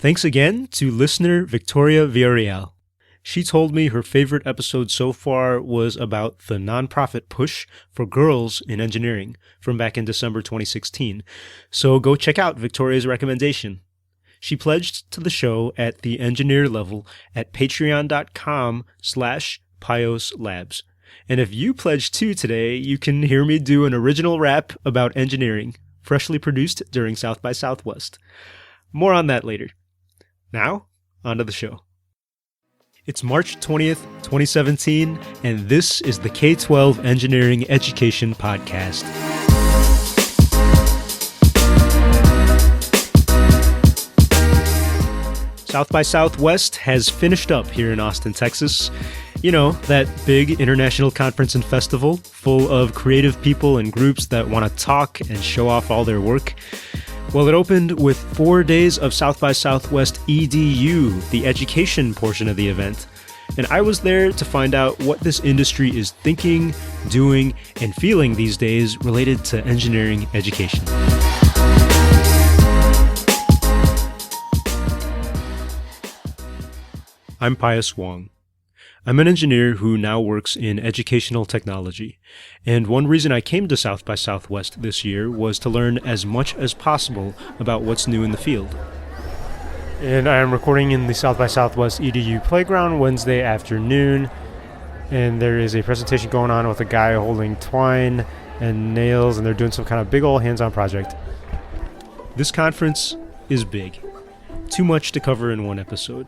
Thanks again to listener Victoria Villarreal. She told me her favorite episode so far was about the nonprofit push for girls in engineering from back in December 2016. So go check out Victoria's recommendation. She pledged to the show at the engineer level at patreon.com/Pius Labs. And if you pledge too today, you can hear me do an original rap about engineering, freshly produced during South by Southwest. More on that later. Now, on to the show. It's March 20th, 2017, and this is the K-12 Engineering Education Podcast. South by Southwest has finished up here in Austin, Texas. You know, that big international conference and festival full of creative people and groups that want to talk and show off all their work. Well, it opened with 4 days of South by Southwest EDU, the education portion of the event. And I was there to find out what this industry is thinking, doing, and feeling these days related to engineering education. I'm Pius Wong. I'm an engineer who now works in educational technology, and one reason I came to South by Southwest this year was to learn as much as possible about what's new in the field. And I am recording in the South by Southwest EDU playground Wednesday afternoon, and there is a presentation going on with a guy holding twine and nails, and they're doing some kind of big old hands-on project. This conference is big. Too much to cover in one episode.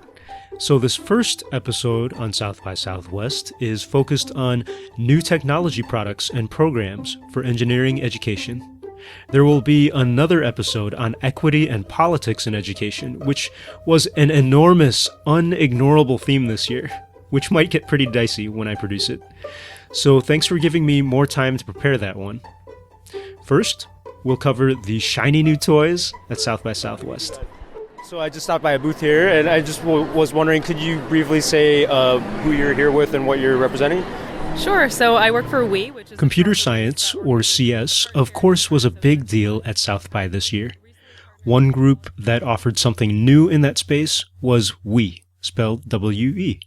So this first episode on South by Southwest is focused on new technology products and programs for engineering education. There will be another episode on equity and politics in education, which was an enormous, unignorable theme this year, which might get pretty dicey when I produce it. So thanks for giving me more time to prepare that one. First, we'll cover the shiny new toys at South by Southwest. So I just stopped by a booth here, and I just was wondering, could you briefly say who you're here with and what you're representing? Sure. So I work for WE, which is Computer science, or CS, of course, was a big deal at South by this year. One group that offered something new in that space was WE, spelled W-E.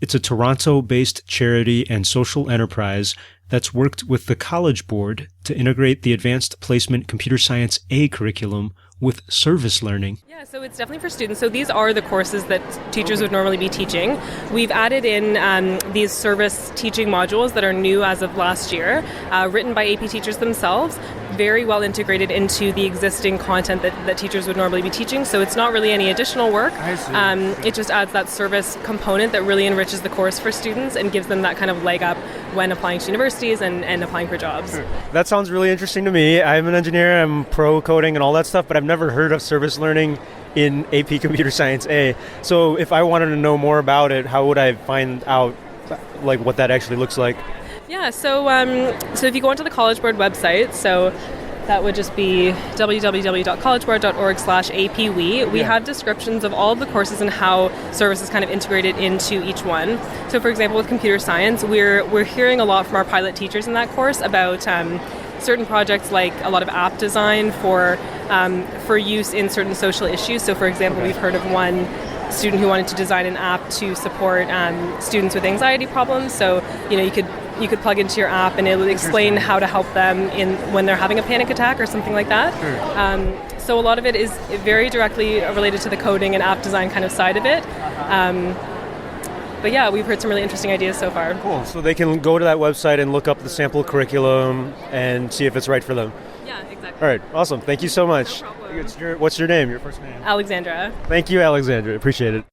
It's a Toronto-based charity and social enterprise that's worked with the College Board to integrate the Advanced Placement Computer Science A curriculum with service learning. Yeah, so it's definitely for students. So these are the courses that teachers would normally be teaching. We've added in these service teaching modules that are new as of last year, written by AP teachers themselves, very well integrated into the existing content that teachers would normally be teaching. So it's not really any additional work. It just adds that service component that really enriches the course for students and gives them that kind of leg up when applying to universities and applying for jobs. That sounds really interesting to me. I'm an engineer, I'm pro coding and all that stuff, but I've never heard of service learning in AP Computer Science A. So if I wanted to know more about it, how would I find out like what that actually looks like? Yeah, so if you go onto the College Board website, so that would just be www.collegeboard.org/APWE. We have descriptions of all of the courses and how service is kind of integrated into each one. So for example, with computer science, we're hearing a lot from our pilot teachers in that course about certain projects like a lot of app design for use in certain social issues. So for example, we've heard of one student who wanted to design an app to support students with anxiety problems. So you could plug into your app and it would explain how to help them when they're having a panic attack or something like that. So a lot of it is very directly related to the coding and app design kind of side of it. But yeah, we've heard some really interesting ideas so far. Cool. So they can go to that website and look up the sample curriculum and see if it's right for them. Yeah, exactly. All right. Awesome. Thank you so much. No problem. What's your name? Your first name? Alexandra. Thank you, Alexandra. Appreciate it.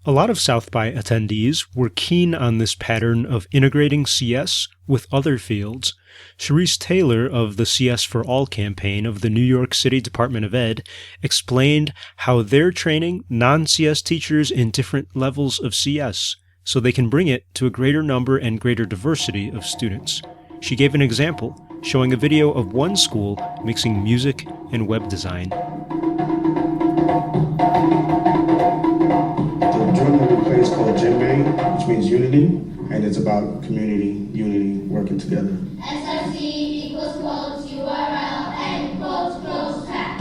A lot of South by attendees were keen on this pattern of integrating CS with other fields. Sharice Taylor of the CS for All campaign of the New York City Department of Ed explained how they're training non-CS teachers in different levels of CS so they can bring it to a greater number and greater diversity of students. She gave an example, showing a video of one school mixing music and web design. The drum that we play is called djembe, which means unity, and it's about community, unity, working together. SRC equals quotes URL and quotes close track.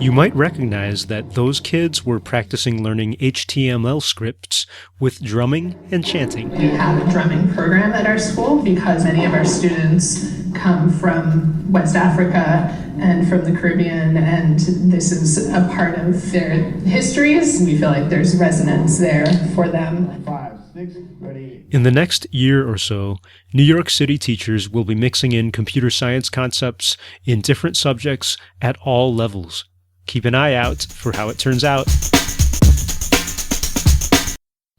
You might recognize that those kids were practicing learning HTML scripts with drumming and chanting. We have a drumming program at our school because many of our students come from West Africa and from the Caribbean, and this is a part of their histories. We feel like there's resonance there for them. 5, 6, ready. In the next year or so, New York City teachers will be mixing in computer science concepts in different subjects at all levels. Keep an eye out for how it turns out.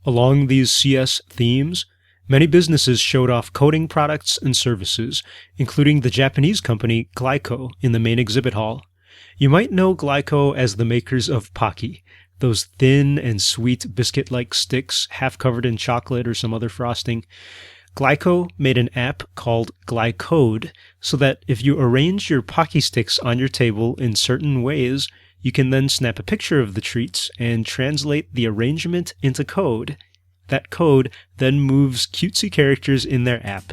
Along these CS themes, many businesses showed off coding products and services, including the Japanese company Glyco in the main exhibit hall. You might know Glyco as the makers of Pocky, those thin and sweet biscuit-like sticks half covered in chocolate or some other frosting. Glyco made an app called Glycode so that if you arrange your Pocky sticks on your table in certain ways, you can then snap a picture of the treats and translate the arrangement into code. That code then moves cutesy characters in their app.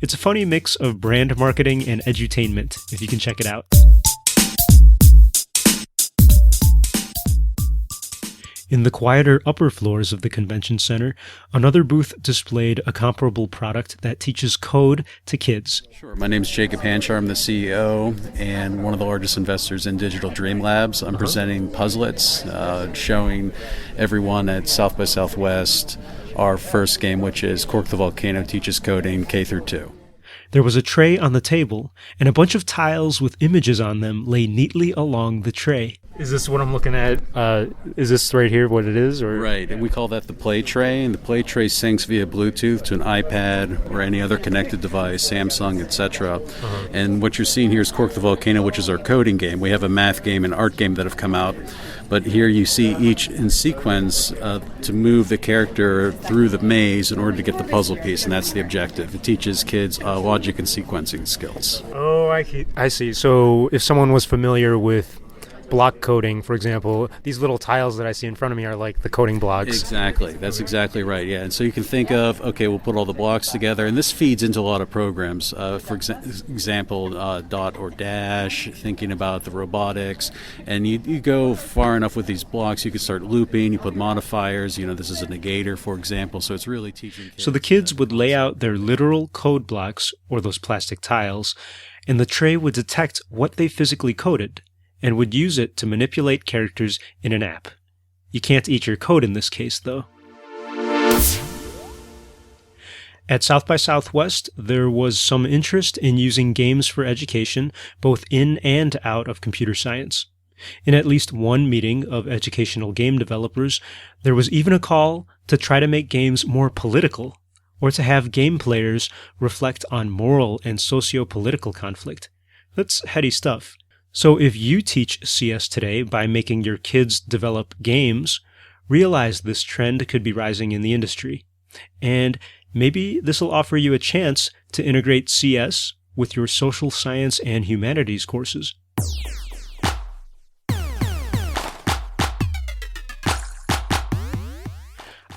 It's a funny mix of brand marketing and edutainment, if you can check it out. In the quieter upper floors of the convention center, another booth displayed a comparable product that teaches code to kids. Sure. My name is Jacob Hanchar. I'm the CEO and one of the largest investors in Digital Dream Labs. I'm presenting Puzzlets, showing everyone at South by Southwest our first game, which is Cork the Volcano Teaches Coding K through 2. There was a tray on the table, and a bunch of tiles with images on them lay neatly along the tray. Is this what I'm looking at? Is this right here what it is? Or? Right, and we call that the Play Tray, and the Play Tray syncs via Bluetooth to an iPad or any other connected device, Samsung, etc. And what you're seeing here is Cork the Volcano, which is our coding game. We have a math game and art game that have come out, but here you see each in sequence to move the character through the maze in order to get the puzzle piece, and that's the objective. It teaches kids logic and sequencing skills. Oh, I see. So if someone was familiar with block coding, for example, these little tiles that I see in front of me are like the coding blocks. Exactly. That's exactly right, yeah. And so you can think of, okay, we'll put all the blocks together, and this feeds into a lot of programs. For example, dot or dash, thinking about the robotics. And you go far enough with these blocks, you can start looping, you put modifiers, this is a negator, for example, so it's really teaching kids. So the kids would lay out their literal code blocks, or those plastic tiles, and the tray would detect what they physically coded, and would use it to manipulate characters in an app. You can't eat your code in this case, though. At South by Southwest, there was some interest in using games for education, both in and out of computer science. In at least one meeting of educational game developers, there was even a call to try to make games more political, or to have game players reflect on moral and socio-political conflict. That's heady stuff. So if you teach CS today by making your kids develop games, realize this trend could be rising in the industry. And maybe this will offer you a chance to integrate CS with your social science and humanities courses.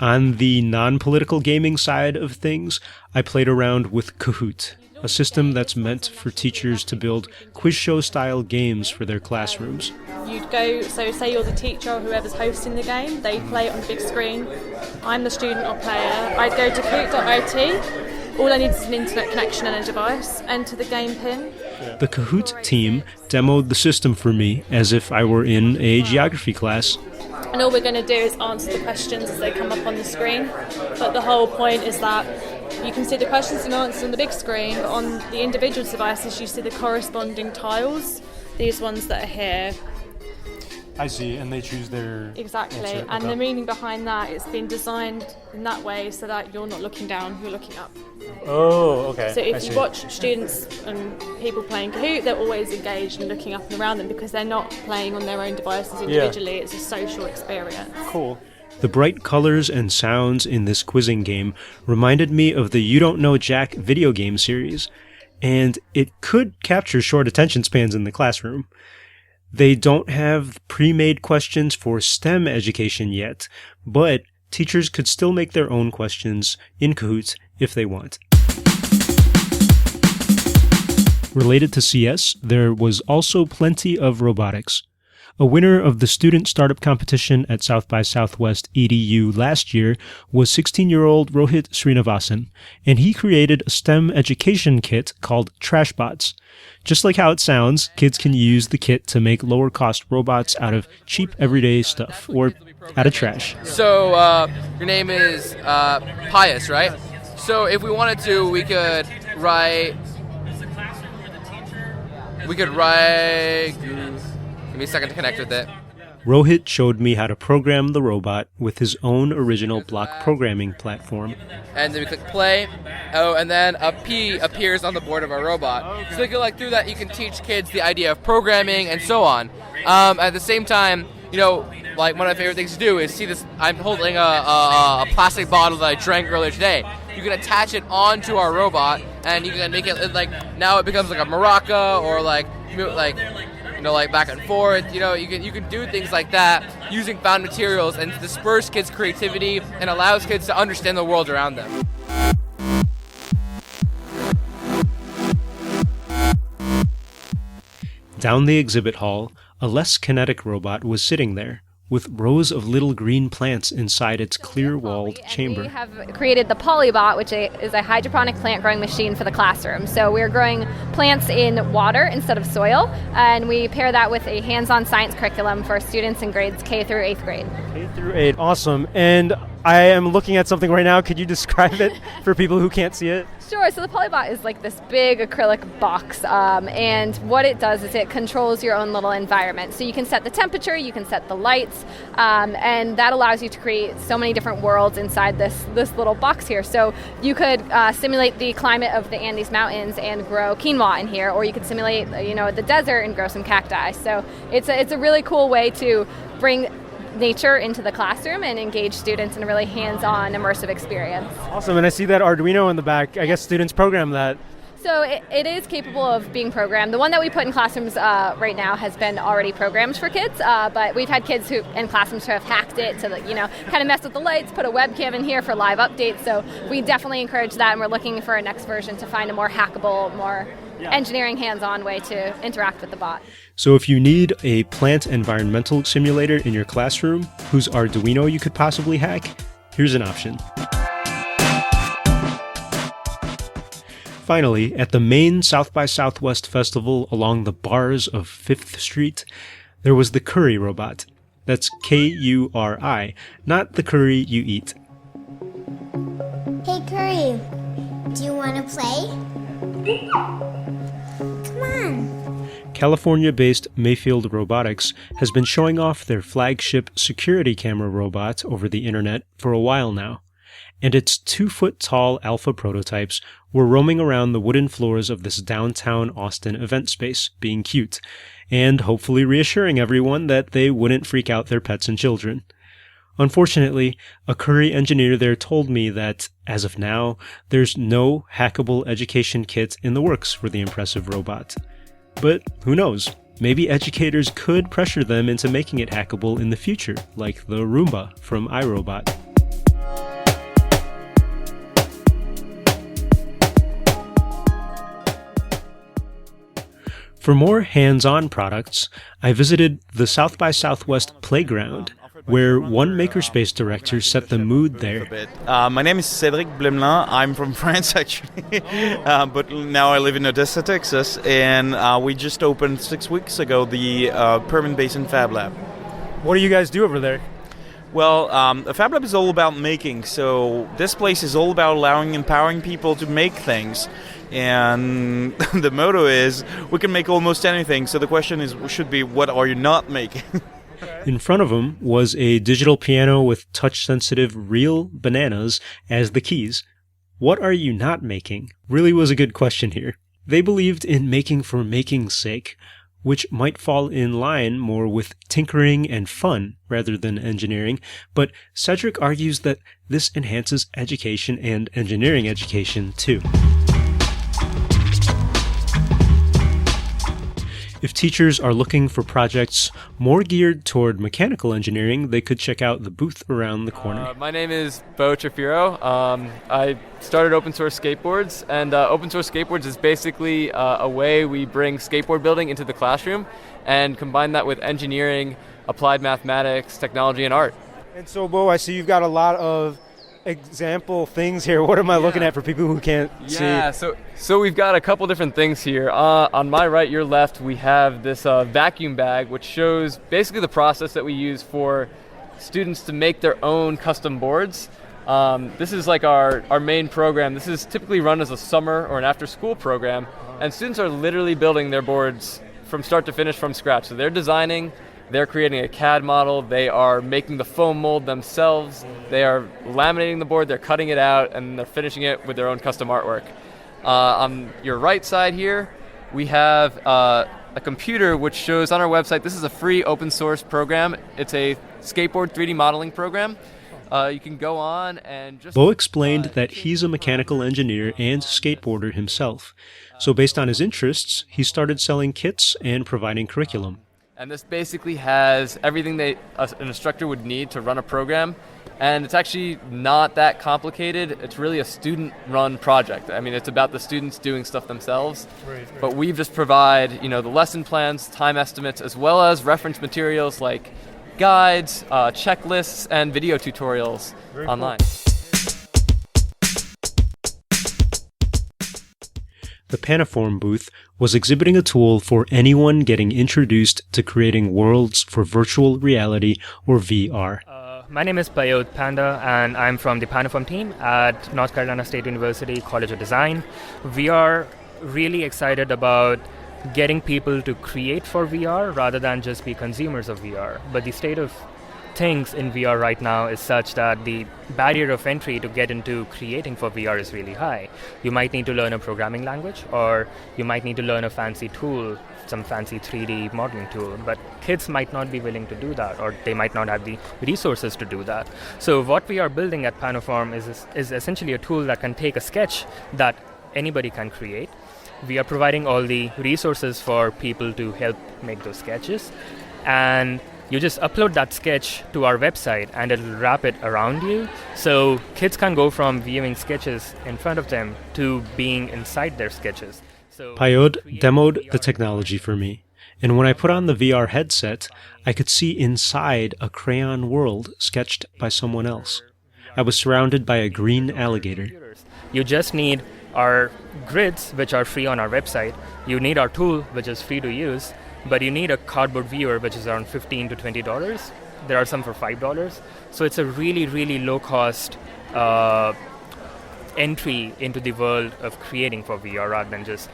On the non-political gaming side of things, I played around with Kahoot, a system that's meant for teachers to build quiz show-style games for their classrooms. You'd go, so say you're the teacher or whoever's hosting the game, they play it on the big screen. I'm the student or player. I'd go to kahoot.it. All I need is an internet connection and a device. Enter the game pin. The Kahoot team demoed the system for me as if I were in a geography class. And all we're going to do is answer the questions as they come up on the screen. But the whole point is that you can see the questions and answers on the big screen, but on the individual devices you see the corresponding tiles, these ones that are here. I see, and they choose their Exactly, answer. and Okay. the meaning behind that, it's been designed in that way so that you're not looking down, you're looking up. Oh, okay. So I if see. you watch students and people playing Kahoot, they're always engaged and looking up and around them because they're not playing on their own devices individually, It's a social experience. Cool. The bright colors and sounds in this quizzing game reminded me of the You Don't Know Jack video game series, and it could capture short attention spans in the classroom. They don't have pre-made questions for STEM education yet, but teachers could still make their own questions in Kahoot if they want. Related to CS, there was also plenty of robotics. A winner of the student startup competition at South by Southwest EDU last year was 16-year-old Rohit Srinivasan, and he created a STEM education kit called TrashBots. Just like how it sounds, kids can use the kit to make lower-cost robots out of cheap everyday stuff, or out of trash. So, your name is Pius, right? So if we wanted to, we could write... Give me a second to connect with it. Rohit showed me how to program the robot with his own original block programming platform. And then we click play. Oh, and then a P appears on the board of our robot. So through that, you can teach kids the idea of programming and so on. At the same time, one of my favorite things to do is see this. I'm holding a plastic bottle that I drank earlier today. You can attach it onto our robot, and you can make it now it becomes like a maraca or back and forth. You can do things like that using found materials and disperse kids' creativity and allows kids to understand the world around them. Down the exhibit hall, a less kinetic robot was sitting there, with rows of little green plants inside its clear-walled chamber. We have created the Polybot, which is a hydroponic plant growing machine for the classroom. So we're growing plants in water instead of soil, and we pair that with a hands-on science curriculum for students in grades K through 8th grade. K through 8, awesome. And I am looking at something right now. Could you describe it for people who can't see it? Sure. So the Polybot is like this big acrylic box, and what it does is it controls your own little environment. So you can set the temperature, you can set the lights, and that allows you to create so many different worlds inside this little box here. So you could simulate the climate of the Andes Mountains and grow quinoa in here, or you could simulate the desert and grow some cacti. So it's a really cool way to bring nature into the classroom and engage students in a really hands-on, immersive experience. Awesome, and I see that Arduino in the back. I guess students program that. So it is capable of being programmed. The one that we put in classrooms right now has been already programmed for kids, but we've had kids in classrooms who have hacked it to kind of mess with the lights, put a webcam in here for live updates. So we definitely encourage that, and we're looking for a next version to find a more hackable, more engineering hands-on way to interact with the bot. So if you need a plant environmental simulator in your classroom whose Arduino you could possibly hack, here's an option. Finally, at the main South by Southwest festival along the bars of 5th Street, there was the curry robot. That's K-U-R-I, not the curry you eat. Hey, Curry, do you want to play? Come on. California-based Mayfield Robotics has been showing off their flagship security camera robot over the internet for a while now, and its 2-foot-tall alpha prototypes were roaming around the wooden floors of this downtown Austin event space, being cute, and hopefully reassuring everyone that they wouldn't freak out their pets and children. Unfortunately, a Curry engineer there told me that, as of now, there's no hackable education kit in the works for the impressive robot. But who knows? Maybe educators could pressure them into making it hackable in the future, like the Roomba from iRobot. For more hands-on products, I visited the South by Southwest Playground, where one makerspace director set the mood there. My name is Cédric Blemelin. I'm from France, actually, but now I live in Odessa, Texas, and we just opened 6 weeks ago the Permanent Basin Fab Lab. What do you guys do over there? Well, a Fab Lab is all about making, so this place is all about empowering people to make things. And the motto is, we can make almost anything, so the question should be, what are you not making? In front of him was a digital piano with touch-sensitive real bananas as the keys. What are you not making? Really was a good question here. They believed in making for making's sake, which might fall in line more with tinkering and fun rather than engineering, but Cedric argues that this enhances education and engineering education too. If teachers are looking for projects more geared toward mechanical engineering, they could check out the booth around the corner. My name is Bo Trafiro. I started Open Source Skateboards, and Open Source Skateboards is basically a way we bring skateboard building into the classroom and combine that with engineering, applied mathematics, technology, and art. And so, Bo, I see you've got a lot of example things here. What am I looking at for people who can't see? Yeah, so we've got a couple different things here. On my right, your left, we have this vacuum bag, which shows basically the process that we use for students to make their own custom boards. This is like our main program. This is typically run as a summer or an after-school program, and students are literally building their boards from start to finish from scratch. So they're designing, they're creating a CAD model, they are making the foam mold themselves, they are laminating the board, they're cutting it out, and they're finishing it with their own custom artwork. On your right side here, we have a computer which shows on our website, this is a free open source program. It's a skateboard 3D modeling program. You can go on and just... Bo explained that he's a mechanical engineer and skateboarder himself. So based on his interests, he started selling kits and providing curriculum. And this basically has everything an instructor would need to run a program. And it's actually not that complicated. It's really a student-run project. I mean, it's about the students doing stuff themselves. Right. But we just provide, the lesson plans, time estimates, as well as reference materials like guides, checklists, and video tutorials online. Cool. The Panaform booth was exhibiting a tool for anyone getting introduced to creating worlds for virtual reality or VR. My name is Pius and I'm from the Panaform team at North Carolina State University College of Design. We are really excited about getting people to create for VR rather than just be consumers of VR. But the state of things in VR right now is such that the barrier of entry to get into creating for VR is really high. You might need to learn a programming language, or you might need to learn a fancy tool, some fancy 3D modeling tool, but kids might not be willing to do that, or they might not have the resources to do that. So what we are building at Panaform is essentially a tool that can take a sketch that anybody can create. We are providing all the resources for people to help make those sketches, and you just upload that sketch to our website and it'll wrap it around you. So kids can go from viewing sketches in front of them to being inside their sketches. Pius demoed the technology for me, and when I put on the VR headset, I could see inside a crayon world sketched by someone else. I was surrounded by a green alligator. You just need our grids, which are free on our website. You need our tool, which is free to use. But you need a cardboard viewer, which is around $15 to $20. There are some for $5. So it's a really, really low-cost entry into the world of creating for VR rather than just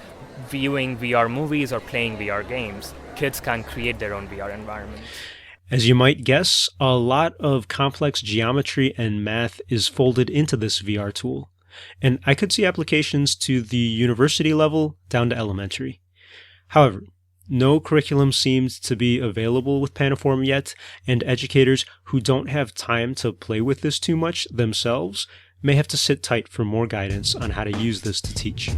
viewing VR movies or playing VR games. Kids can create their own VR environment. As you might guess, a lot of complex geometry and math is folded into this VR tool. And I could see applications to the university level down to elementary. However, no curriculum seems to be available with Panaform yet, and educators who don't have time to play with this too much themselves may have to sit tight for more guidance on how to use this to teach.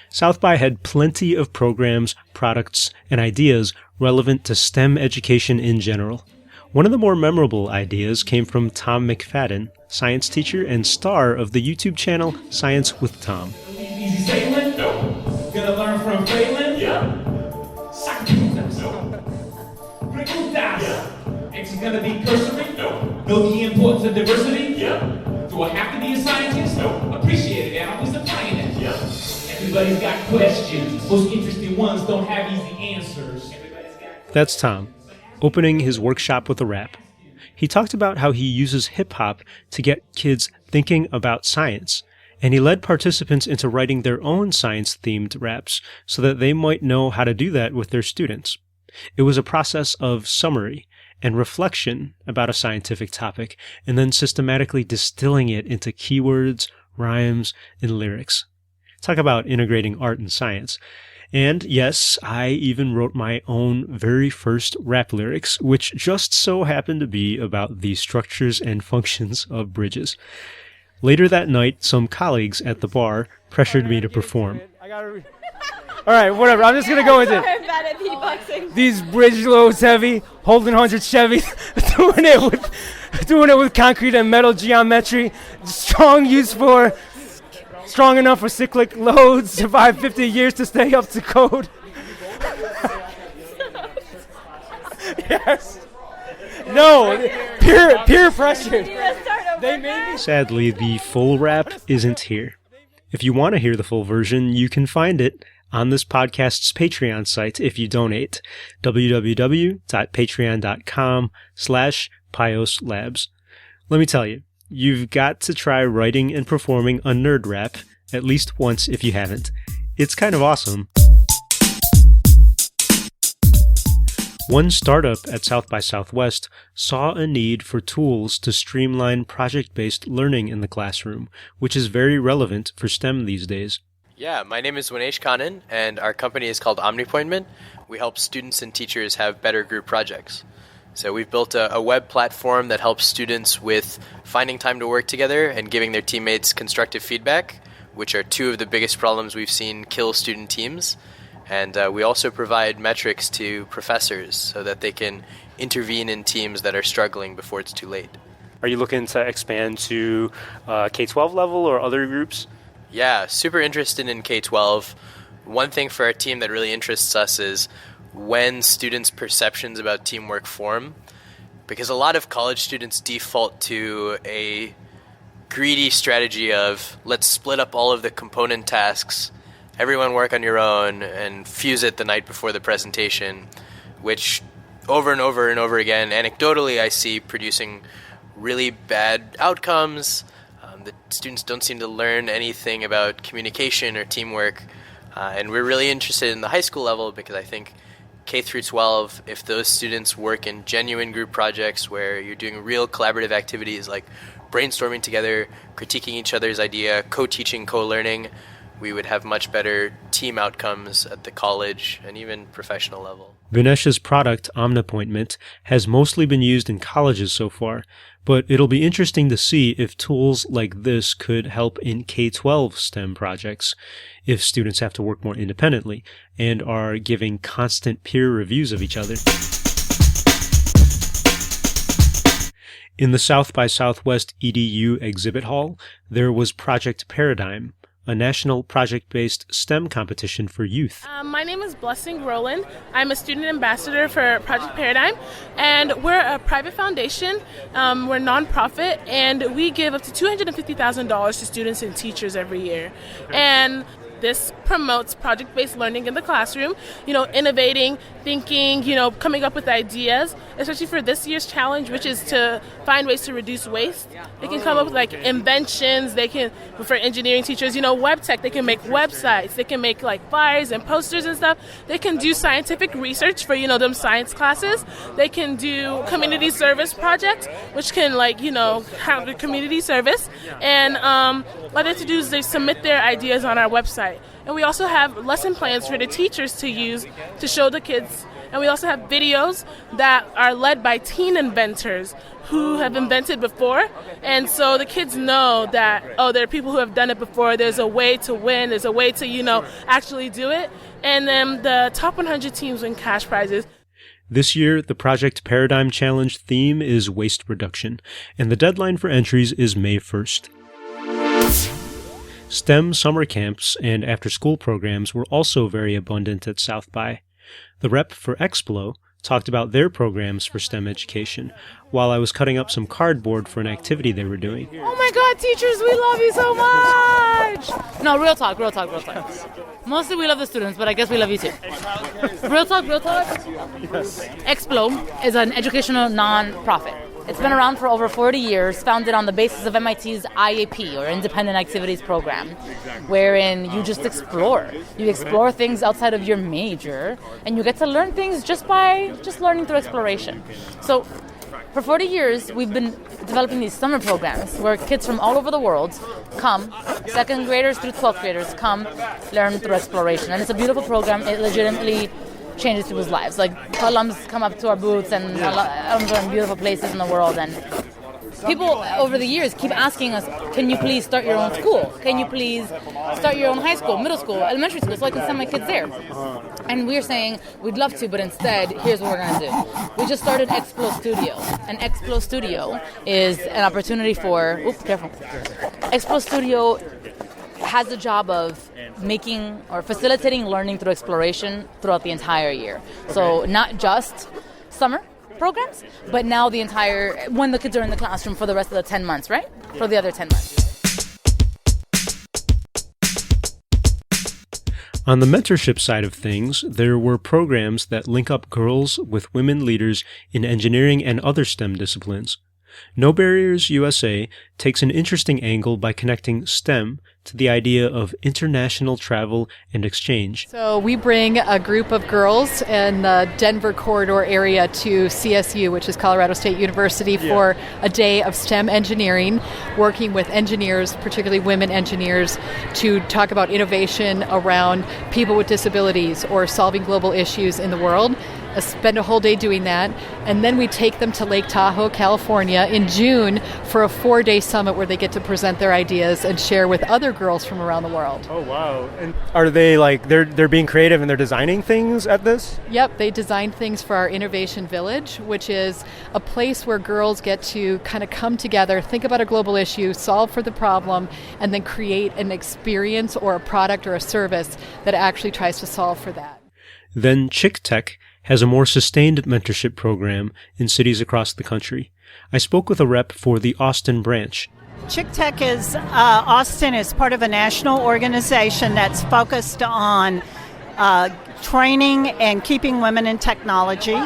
South by had plenty of programs, products, and ideas relevant to STEM education in general. One of the more memorable ideas came from Tom McFadden, science teacher and star of the YouTube channel Science with Tom. Easy sailing? No. Gonna learn from failing? Yeah. Yeah. X is gonna be cursory? No. Know the importance of diversity? Yeah. Do I have to be a scientist? No. Appreciate it, and I'm just applying it. Yeah. Everybody's got questions. Most interesting ones don't have easy answers. That's Tom, opening his workshop with a rap. He talked about how he uses hip-hop to get kids thinking about science, and he led participants into writing their own science-themed raps so that they might know how to do that with their students. It was a process of summary and reflection about a scientific topic, and then systematically distilling it into keywords, rhymes, and lyrics. Talk about integrating art and science. And yes, I even wrote my own very first rap lyrics, which just so happened to be about the structures and functions of bridges. Later that night, some colleagues at the bar pressured me to perform. All right, whatever. I'm just going to go with it. I'm bad at beatboxing. These bridge loads heavy, holding 100 Chevys, doing it with concrete and metal geometry. Strong enough for cyclic loads, survive 50 years to stay up to code. Yes. No, peer pressure. They made me. Sadly, the full rap isn't here. If you want to hear the full version, you can find it on this podcast's Patreon site if you donate, www.patreon.com/Pius Labs. Let me tell you, you've got to try writing and performing a nerd rap at least once if you haven't. It's kind of awesome. One startup at South by Southwest saw a need for tools to streamline project-based learning in the classroom, which is very relevant for STEM these days. Yeah, my name is Winesh Kanan, and our company is called OmniPointment. We help students and teachers have better group projects. So we've built a web platform that helps students with finding time to work together and giving their teammates constructive feedback, which are two of the biggest problems we've seen kill student teams. And we also provide metrics to professors so that they can intervene in teams that are struggling before it's too late. Are you looking to expand to K-12 level or other groups? Yeah, super interested in K-12. One thing for our team that really interests us is when students' perceptions about teamwork form, because a lot of college students default to a greedy strategy of let's split up all of the component tasks, everyone work on your own, and fuse it the night before the presentation, which over and over and over again, anecdotally, I see producing really bad outcomes. The students don't seem to learn anything about communication or teamwork, and we're really interested in the high school level because I think K through 12, if those students work in genuine group projects where you're doing real collaborative activities like brainstorming together, critiquing each other's idea, co-teaching, co-learning, we would have much better team outcomes at the college and even professional level. Vinesh's product, OmniPointment, has mostly been used in colleges so far, but it'll be interesting to see if tools like this could help in K-12 STEM projects, if students have to work more independently and are giving constant peer reviews of each other. In the South by Southwest EDU exhibit hall, there was Project Paradigm, a national project-based STEM competition for youth. My name is Blessing Rowland. I'm a student ambassador for Project Paradigm, and we're a private foundation. We're nonprofit, and we give up to $250,000 to students and teachers every year. And this promotes project-based learning in the classroom, innovating, thinking, coming up with ideas, especially for this year's challenge, which is to find ways to reduce waste. They can come up with inventions. They can, for engineering teachers, web tech, they can make websites. They can make flyers and posters and stuff. They can do scientific research for, them science classes. They can do community service projects, which can have the community service. And what they have to do is they submit their ideas on our website. And we also have lesson plans for the teachers to use to show the kids. And we also have videos that are led by teen inventors who have invented before. And so the kids know that, there are people who have done it before. There's a way to win. There's a way to, actually do it. And then the top 100 teams win cash prizes. This year, the Project Paradigm Challenge theme is waste reduction, and the deadline for entries is May 1st. STEM summer camps and after-school programs were also very abundant at South by. The rep for Explo talked about their programs for STEM education, while I was cutting up some cardboard for an activity they were doing. Oh my God, teachers, we love you so much! No, real talk. Mostly we love the students, but I guess we love you too. Real talk. Yes. Explo is an educational non-profit. It's been around for over 40 years, founded on the basis of MIT's IAP, or Independent Activities Program, wherein you just explore. You explore things outside of your major, and you get to learn things just by learning through exploration. So, for 40 years, we've been developing these summer programs where kids from all over the world come, second graders through 12th graders come, learn through exploration. And it's a beautiful program. It legitimately changes people's lives. Alums come up to our booths, and alums are in beautiful places in the world, and people over the years keep asking us, can you please start your own school? Can you please start your own high school, middle school, elementary school, so I can send my kids there? And we're saying, we'd love to, but instead, here's what we're going to do. We just started Explo Studio. And Explo Studio is an opportunity for, Explo Studio has the job of making or facilitating learning through exploration throughout the entire year. So not just summer programs, but now the entire, when the kids are in the classroom for the rest of the 10 months, right? For the other 10 months. On the mentorship side of things, there were programs that link up girls with women leaders in engineering and other STEM disciplines. No Barriers USA takes an interesting angle by connecting STEM to the idea of international travel and exchange. So we bring a group of girls in the Denver corridor area to CSU, which is Colorado State University, for a day of STEM engineering, working with engineers, particularly women engineers, to talk about innovation around people with disabilities or solving global issues in the world. Spend a whole day doing that, and then we take them to Lake Tahoe, California in June for a 4-day summit where they get to present their ideas and share with other girls from around the world. Oh, wow. And are they like, they're being creative and they're designing things at this? Yep, they designed things for our Innovation Village, which is a place where girls get to kind of come together, think about a global issue, solve for the problem, and then create an experience or a product or a service that actually tries to solve for that. Then EdTech has a more sustained mentorship program in cities across the country. I spoke with a rep for the Austin branch. EdTech is, Austin is part of a national organization that's focused on training and keeping women in technology.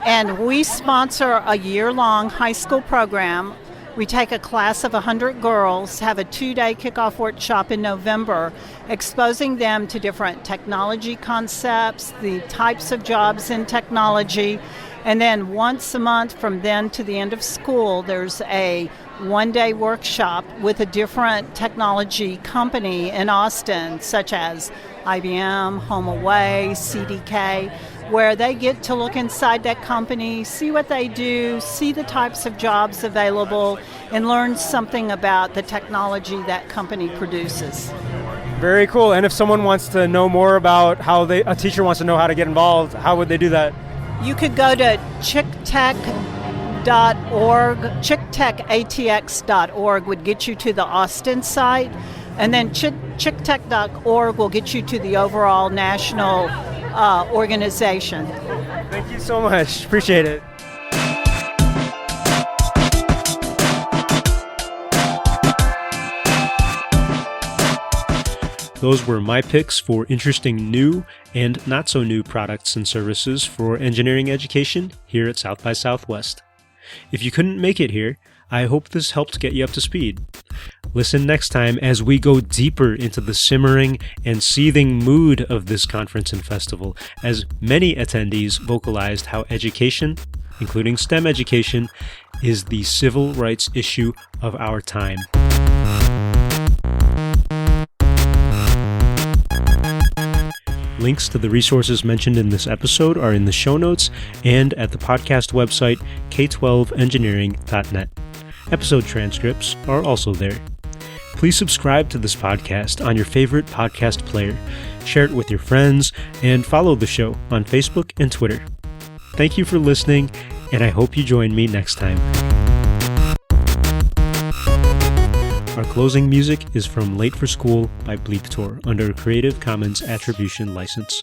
And we sponsor a year-long high school program. We take a class of 100 girls, have a 2-day kickoff workshop in November, exposing them to different technology concepts, the types of jobs in technology, and then once a month from then to the end of school, there's a 1-day workshop with a different technology company in Austin, such as IBM, HomeAway, CDK, where they get to look inside that company, see what they do, see the types of jobs available, and learn something about the technology that company produces. Very cool. And if someone wants to know more about how a teacher wants to know how to get involved, how would they do that? You could go to chictech.org. chictechatx.org would get you to the Austin site, and then chictech.org will get you to the overall national organization. Thank you so much. Appreciate it. Those were my picks for interesting new and not so new products and services for engineering education here at South by Southwest. If you couldn't make it here, I hope this helped get you up to speed. Listen next time as we go deeper into the simmering and seething mood of this conference and festival, as many attendees vocalized how education, including STEM education, is the civil rights issue of our time. Links to the resources mentioned in this episode are in the show notes and at the podcast website k12engineering.net. Episode transcripts are also there. Please subscribe to this podcast on your favorite podcast player, share it with your friends, and follow the show on Facebook and Twitter. Thank you for listening, and I hope you join me next time. Our closing music is from Late for School by Bleeptor under a Creative Commons Attribution License.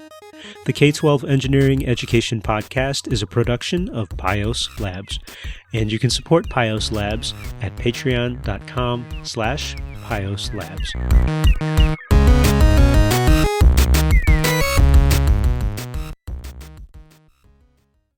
The K-12 Engineering Education Podcast is a production of Pius Labs, and you can support Pius Labs at patreon.com/Pius Labs.